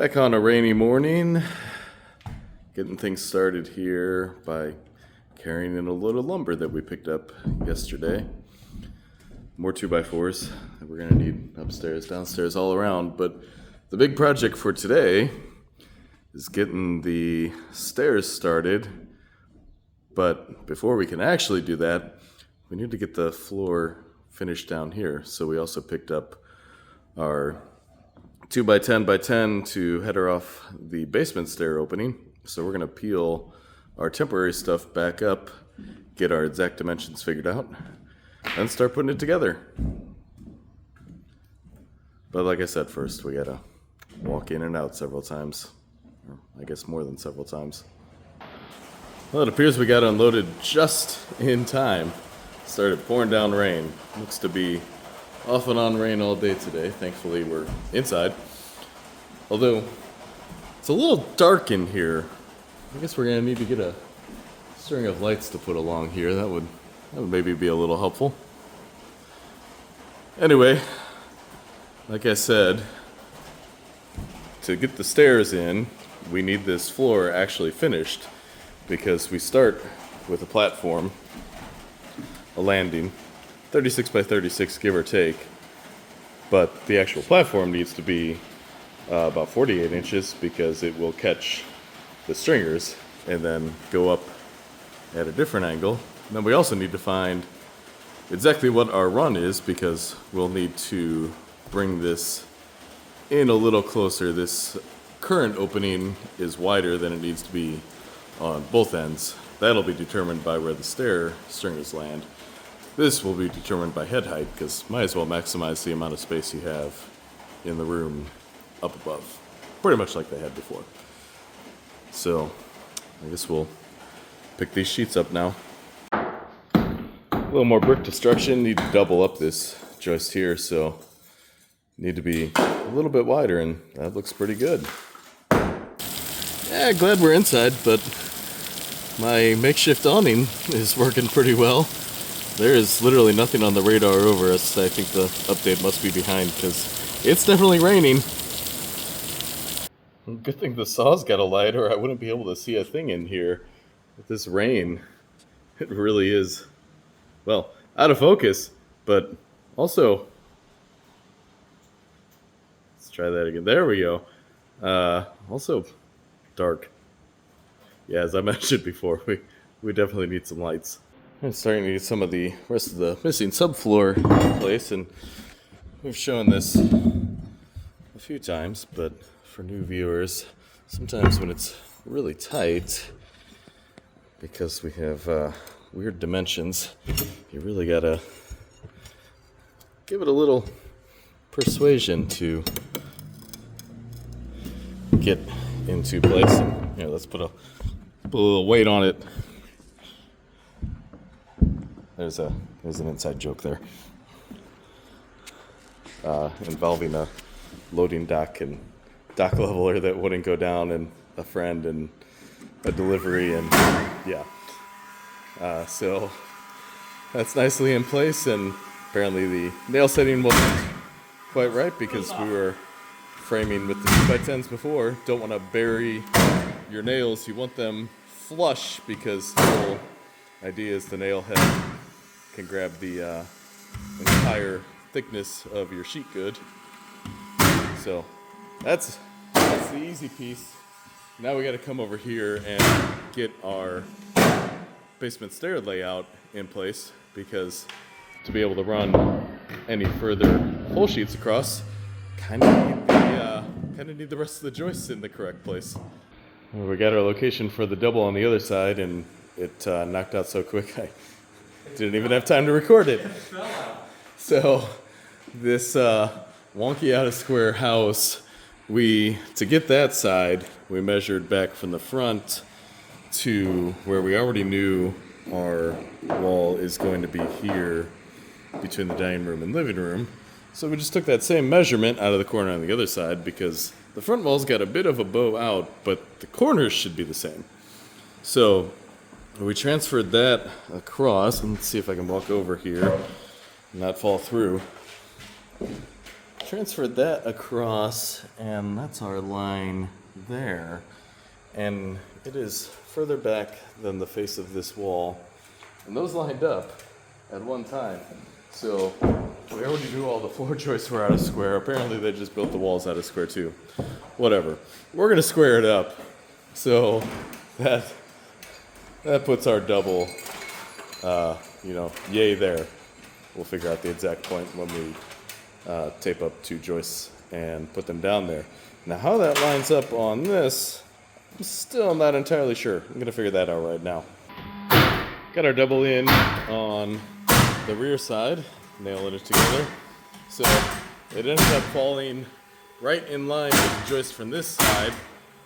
Back on a rainy morning, getting things started here by carrying in a load of lumber that we picked up yesterday. More 2x4s that we're gonna need upstairs, downstairs, all around. But the big project for today is getting the stairs started. But before we can actually do that, we need to get the floor finished down here. So we also picked up our 2x10x10 to header off the basement stair opening. So we're gonna peel our temporary stuff back up, get our exact dimensions figured out, and start putting it together. But like I said, first we gotta walk in and out several times. Or I guess more than several times. Well, it appears we got unloaded just in time. Started pouring down rain. Looks to be off and on rain all day today. Thankfully we're inside. Although it's a little dark in here. I guess we're gonna need to get a string of lights to put along here. That would maybe be a little helpful. Anyway, like I said, to get the stairs in, we need this floor actually finished because we start with a platform, a landing, 36 by 36 give or take, but the actual platform needs to be about 48 inches because it will catch the stringers and then go up at a different angle. And then we also need to find exactly what our run is because we'll need to bring this in a little closer. This current opening is wider than it needs to be on both ends. That'll be determined by where the stair stringers land. This will be determined by head height because might as well maximize the amount of space you have in the room up above. Pretty much like they had before. So I guess we'll pick these sheets up now. A little more brick destruction. Need to double up this joist here, so need to be a little bit wider, and that looks pretty good. Yeah, glad we're inside, but my makeshift awning is working pretty well. There is literally nothing on the radar over us. I think the update must be behind because it's definitely raining. Good thing the saw's got a light or I wouldn't be able to see a thing in here. With this rain, it really is, well, out of focus, but also, let's try that again. There we go. Also dark. Yeah, as I mentioned before, we definitely need some lights. I'm starting to get some of the rest of the missing subfloor in place, and we've shown this a few times, but for new viewers, sometimes when it's really tight, because we have weird dimensions, you really gotta give it a little persuasion to get into place. And here, let's put a little weight on it. There's an inside joke there, involving a loading dock and dock leveler that wouldn't go down, and a friend and a delivery, and yeah. So that's nicely in place, and apparently the nail setting wasn't quite right because we were framing with the 2x10s before. Don't want to bury your nails. You want them flush because the whole idea is the nail head can grab the entire thickness of your sheet good. So that's the easy piece. Now we got to come over here and get our basement stair layout in place because to be able to run any further whole sheets across, kind of need the rest of the joists in the correct place. Well, we got our location for the double on the other side, and it knocked out so quick I didn't even have time to record it. So this wonky out of square house, to get that side, we measured back from the front to where we already knew our wall is going to be here between the dining room and living room. So we just took that same measurement out of the corner on the other side because the front wall's got a bit of a bow out, but the corners should be the same. So we transferred that across, and let's see if I can walk over here and not fall through. transferred that across, and that's our line there. And it is further back than the face of this wall. And those lined up at one time. So we already knew all the floor joists were out of square. Apparently they just built the walls out of square too. Whatever. We're gonna square it up. So that puts our double, yay there. We'll figure out the exact point when we tape up 2 joists and put them down there. Now how that lines up on this, I'm still not entirely sure. I'm gonna figure that out right now. Got our double in on the rear side, nailing it together. So it ended up falling right in line with the joist from this side.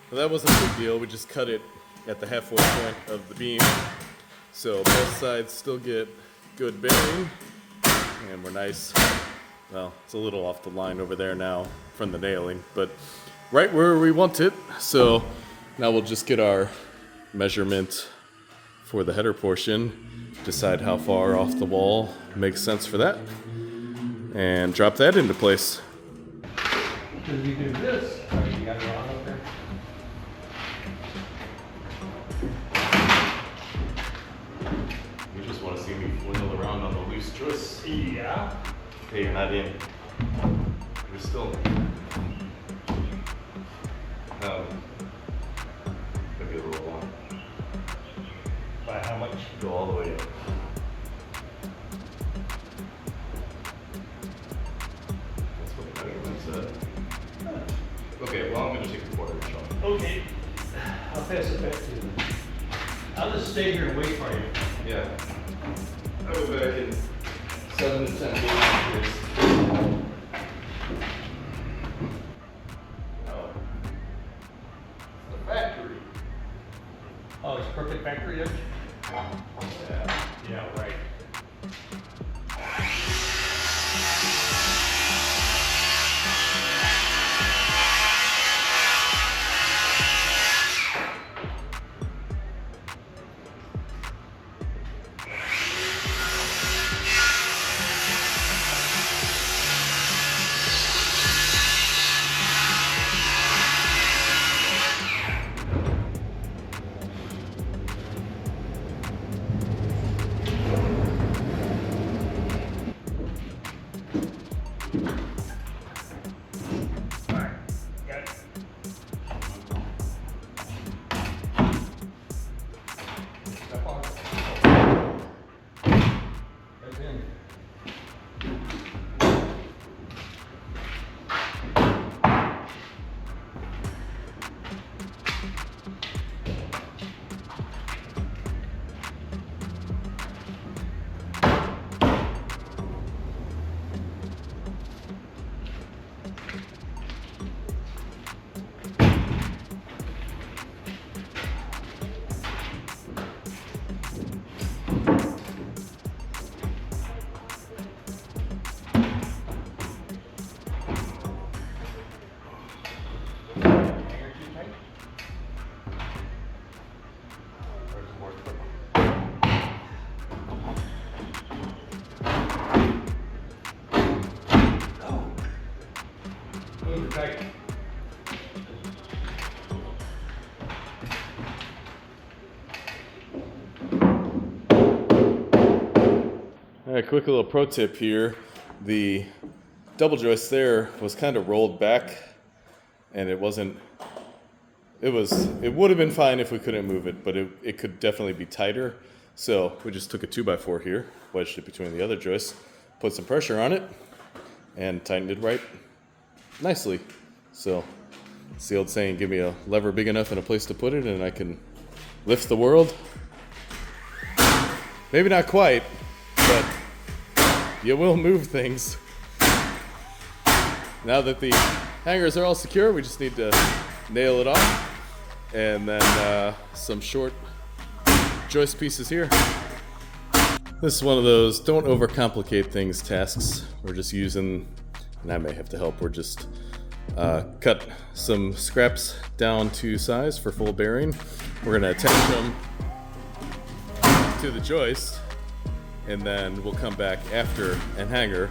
But that wasn't a big deal. We just cut it at the halfway point of the beam. So both sides still get good bearing, and we're nice. Well, it's a little off the line over there now from the nailing, but right where we want it. So now we'll just get our measurement for the header portion, decide how far off the wall makes sense for that, and drop that into place. Should we do this? You got it on up there? You just want to see me flail around on the loose joists? Yeah. Hey, you're not in. You're still maybe a little long. By how much? Go all the way up. That's what the measurement said. Okay, well, I'm going to take a 1/4 inch off. Okay. I'll pass it back to you. I'll just stay here and wait for you. Yeah. I'll go back in 7 to 10 minutes. Oh. The factory. Oh, it's perfect factory edge? Yeah. Yeah, right. Right. All right, quick little pro tip here. The double joist there was kind of rolled back, and it would have been fine if we couldn't move it, but it could definitely be tighter. So we just took a 2x4 here, wedged it between the other joists, put some pressure on it, and tightened it right nicely. So it's the old saying, give me a lever big enough and a place to put it and I can lift the world. Maybe not quite, but you will move things. Now that the hangers are all secure, we just need to nail it off, and then some short joist pieces here. This is one of those don't overcomplicate things tasks. We're just using, and I may have to help, we're just cut some scraps down to size for full bearing. We're gonna attach them to the joist, and then we'll come back after and hanger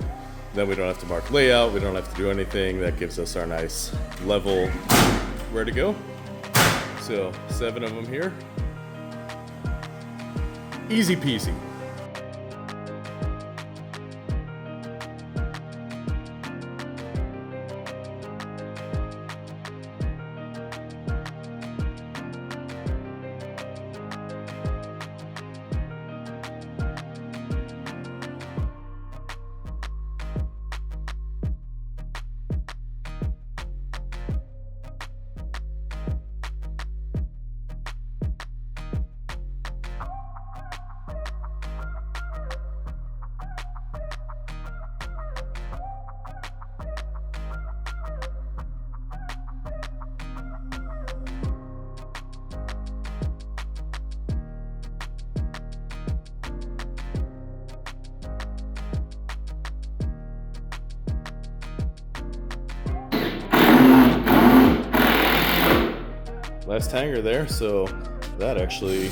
Then we don't have to mark layout, we don't have to do anything. That gives us our nice level where to go. So 7 of them here. Easy peasy. Last hanger there, so that actually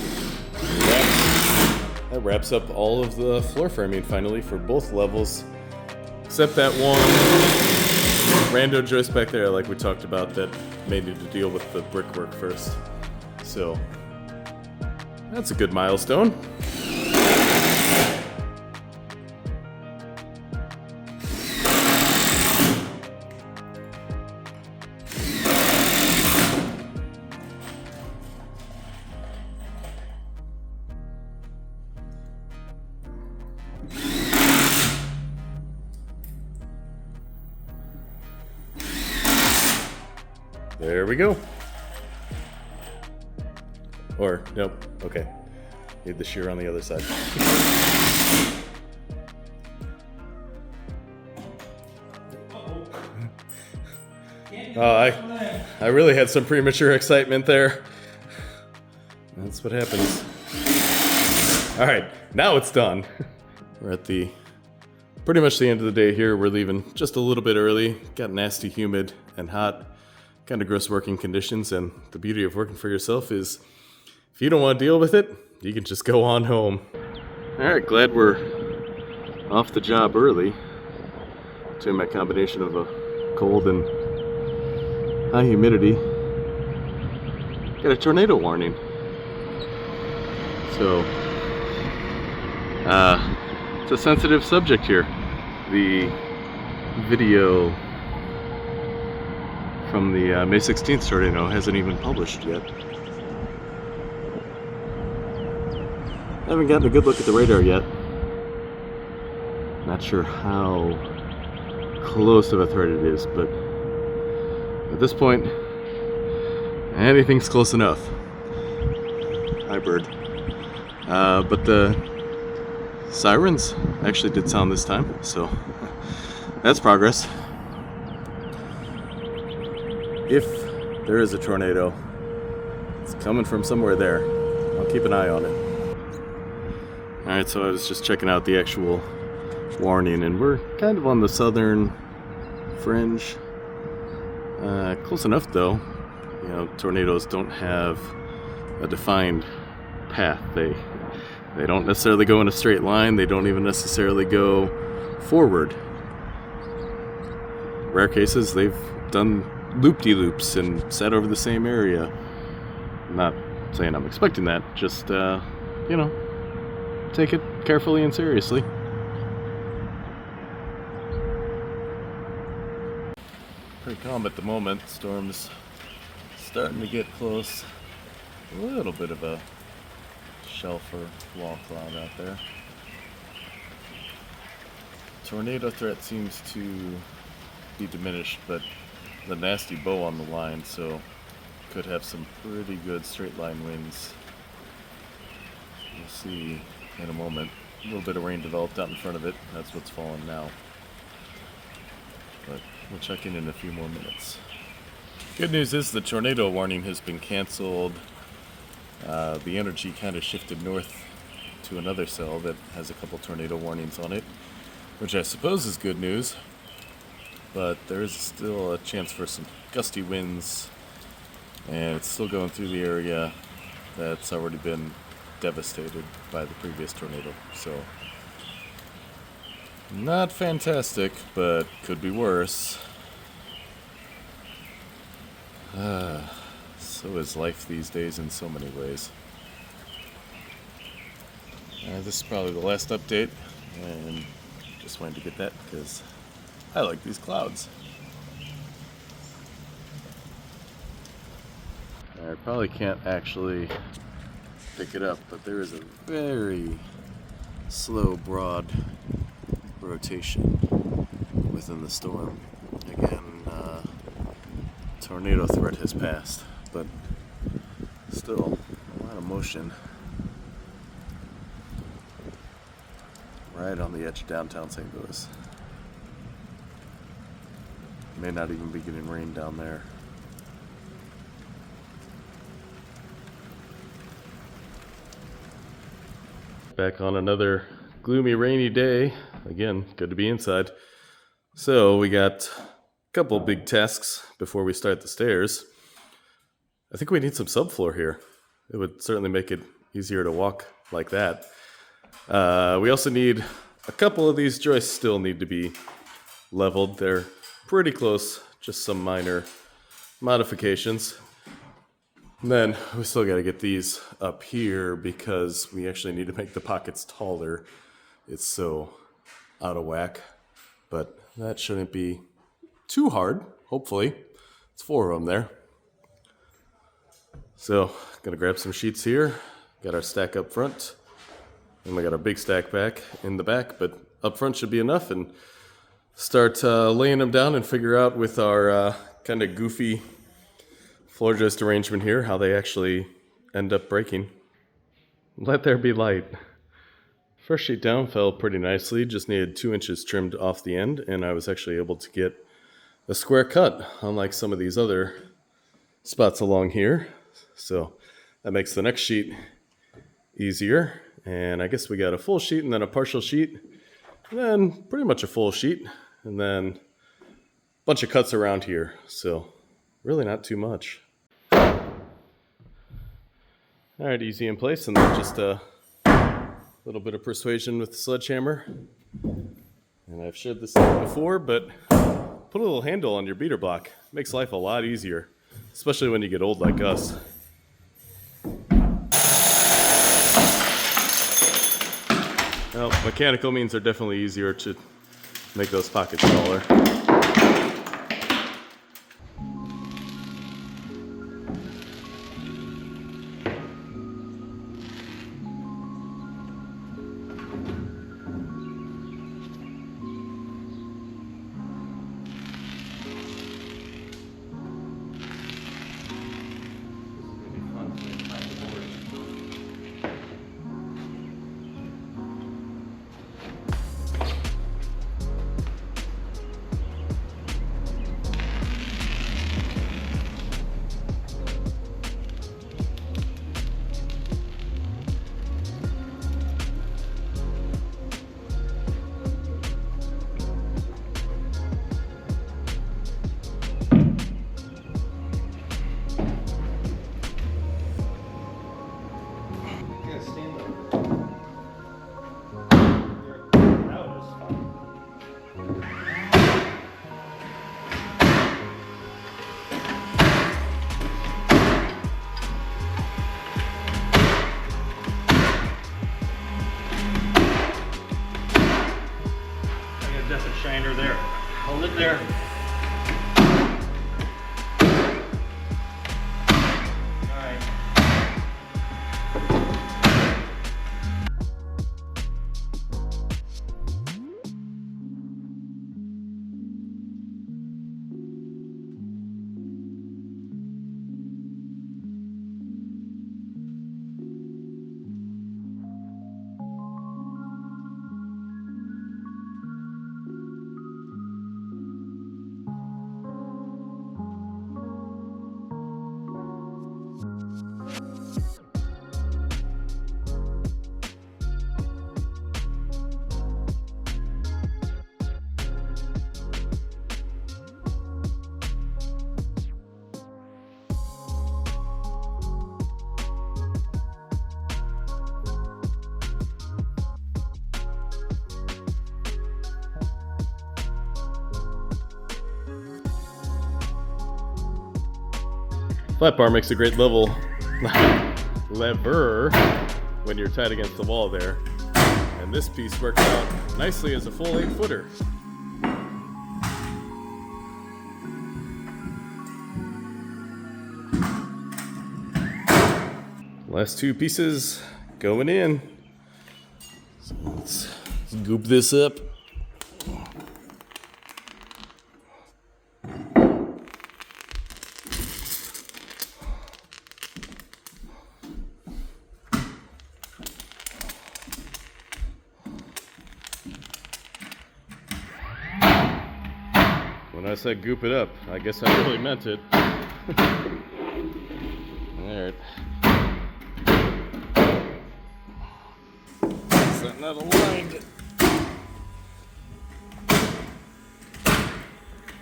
wraps up all of the floor framing finally for both levels, except that one rando joist back there, like we talked about, that may need to deal with the brickwork first. So that's a good milestone. There we go. Or, nope, okay. Need the shear on the other side. I really had some premature excitement there. That's what happens. All right, now it's done. We're at pretty much the end of the day here. We're leaving just a little bit early. Got nasty, humid, and hot. Kind of gross working conditions, and the beauty of working for yourself is if you don't want to deal with it, you can just go on home. Alright, glad we're off the job early. Between my combination of a cold and high humidity, got a tornado warning. So, it's a sensitive subject here. The video from the May 16th tornado hasn't even published yet. I haven't gotten a good look at the radar yet. Not sure how close of a threat it is, but at this point, anything's close enough. Hi, bird. But the sirens actually did sound this time, so that's progress. If there is a tornado, it's coming from somewhere there. I'll keep an eye on it. Alright, so I was just checking out the actual warning, and we're kind of on the southern fringe. Close enough though. You know, tornadoes don't have a defined path. They don't necessarily go in a straight line. They don't even necessarily go forward. Rare cases, they've done loop-de-loops and sat over the same area. I'm not saying I'm expecting that, just, you know, take it carefully and seriously. Pretty calm at the moment. Storm's starting to get close. A little bit of a shelf or wall cloud out there. Tornado threat seems to be diminished, but the nasty bow on the line, so could have some pretty good straight line winds. We'll see in a moment. A little bit of rain developed out in front of it. That's what's falling now. But we'll check in a few more minutes. Good news is the tornado warning has been canceled. The energy kind of shifted north to another cell that has a couple tornado warnings on it, which I suppose is good news. But there is still a chance for some gusty winds, and it's still going through the area that's already been devastated by the previous tornado. So Not fantastic, but could be worse. So is life these days in so many ways. This is probably the last update, and just wanted to get that because I like these clouds. I probably can't actually pick it up, but there is a very slow, broad rotation within the storm. Again, tornado threat has passed, but still a lot of motion right on the edge of downtown St. Louis. May not even be getting rain down there. Back on another gloomy, rainy day. Again, good to be inside. So we got a couple big tasks before we start the stairs. I think we need some subfloor here. It would certainly make it easier to walk like that. We also need a couple of these joists still need to be leveled. They're pretty close, just some minor modifications. And then we still got to get these up here because we actually need to make the pockets taller. It's so out of whack, but that shouldn't be too hard, hopefully. It's 4 of them there. So, gonna grab some sheets here. Got our stack up front. And we got our big stack back in the back, but up front should be enough, and start laying them down and figure out with our kind of goofy floor joist arrangement here how they actually end up breaking. Let there be light. First sheet down fell pretty nicely, just needed 2 inches trimmed off the end, and I was actually able to get a square cut, unlike some of these other spots along here. So that makes the next sheet easier. And I guess we got a full sheet and then a partial sheet, and then pretty much a full sheet, and then a bunch of cuts around here. So really not too much. All right, easy in place, and then just a little bit of persuasion with the sledgehammer. And I've shared this before, but put a little handle on your beater block. It makes life a lot easier, especially when you get old like us. Well, mechanical means they're definitely easier to make those pockets smaller. Shiner there. Hold it there. All right. Flat bar makes a great lever when you're tied against the wall there. And this piece works out nicely as a full 8-footer. Last two pieces going in. So let's goop this up. When I said goop it up, I guess I really meant it. Alright. Is that not aligned?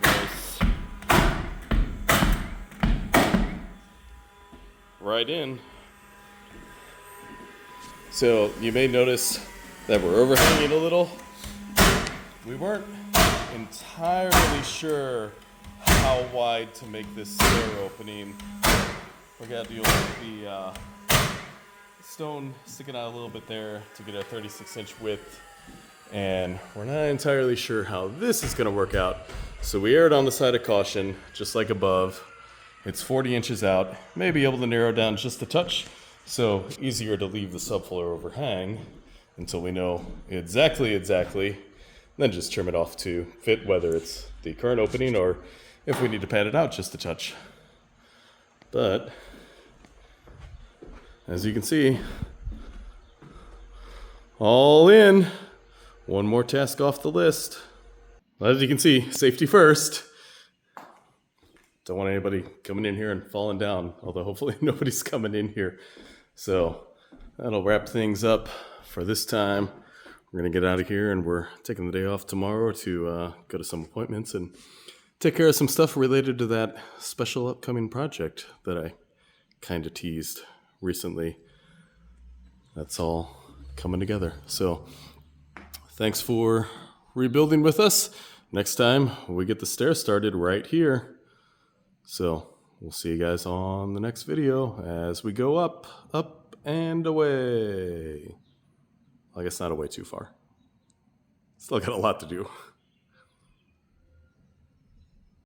Nice. Right in. So you may notice that we're overhanging a little. We weren't entirely sure how wide to make this stair opening. We got the stone sticking out a little bit there to get a 36-inch width, and we're not entirely sure how this is going to work out. So we erred on the side of caution, just like above. It's 40 inches out, may be able to narrow down just a touch, so easier to leave the subfloor overhang until we know exactly, then just trim it off to fit, whether it's the current opening or if we need to pad it out just a touch. But as you can see, all in. One more task off the list. As you can see, safety first. Don't want anybody coming in here and falling down, although hopefully nobody's coming in here. So that'll wrap things up for this time. We're gonna get out of here, and we're taking the day off tomorrow to go to some appointments and take care of some stuff related to that special upcoming project that I kind of teased recently. That's all coming together. So thanks for rebuilding with us. Next time we get the stair started right here. So we'll see you guys on the next video as we go up, up, and away. I guess not away too far. Still got a lot to do.